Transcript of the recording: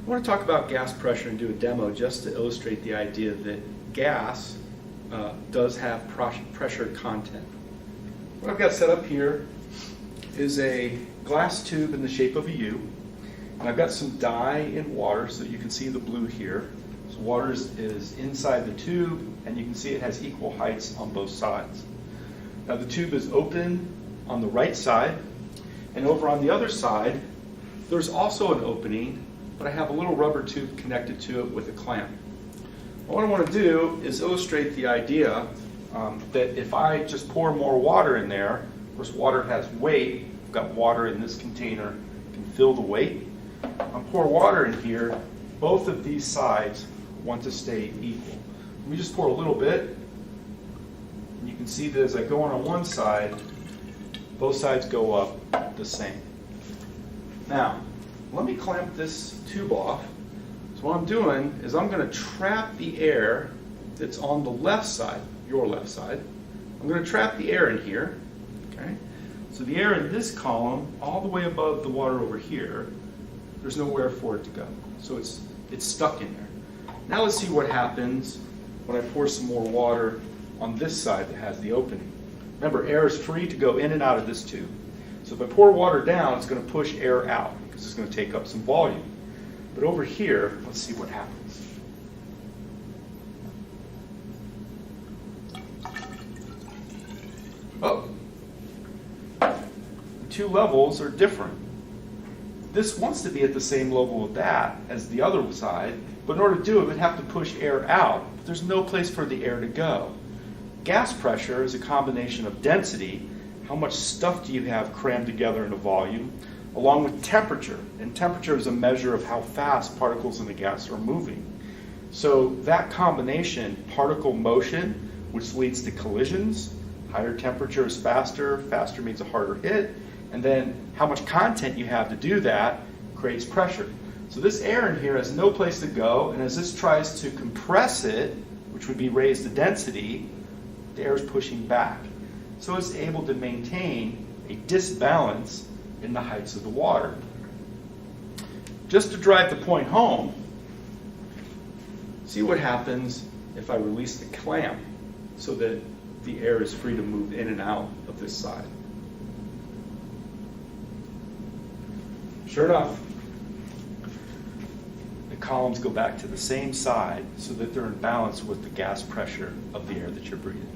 I want to talk about gas pressure and do a demo just to illustrate the idea that gas does have pressure content. What I've got set up here is a glass tube in the shape of a U, and I've got some dye in water so you can see the blue here. So water is inside the tube, and you can see it has equal heights on both sides. Now the tube is open on the right side, and over on the other side there's also an opening, but I have a little rubber tube connected to it with a clamp. What I want to do is illustrate the idea that if I just pour more water in there, of course water has weight, I've got water in this container, can fill the weight. I pour water in here, both of these sides want to stay equal. Let me just pour a little bit, and you can see that as I go on one side, both sides go up the same. Now, let me clamp this tube off. So what I'm doing is I'm going to trap the air that's on the left side, your left side. I'm going to trap the air in here. Okay? So the air in this column, all the way above the water over here, there's nowhere for it to go. So it's stuck in there. Now let's see what happens when I pour some more water on this side that has the opening. Remember, air is free to go in and out of this tube. So if I pour water down, it's going to push air out because it's going to take up some volume. But over here, let's see what happens. Oh, the two levels are different. This wants to be at the same level with that as the other side, but in order to do it, we'd have to push air out. But there's no place for the air to go. Gas pressure is a combination of density, how much stuff do you have crammed together in a volume, along with temperature. And temperature is a measure of how fast particles in the gas are moving. So that combination, particle motion, which leads to collisions, higher temperature is faster, faster means a harder hit, and then how much content you have to do that creates pressure. So this air in here has no place to go, and as this tries to compress it, which would be raise the density, the air is pushing back. So it's able to maintain a disbalance in the heights of the water. Just to drive the point home, see what happens if I release the clamp so that the air is free to move in and out of this side. Sure enough, the columns go back to the same side so that they're in balance with the gas pressure of the air that you're breathing.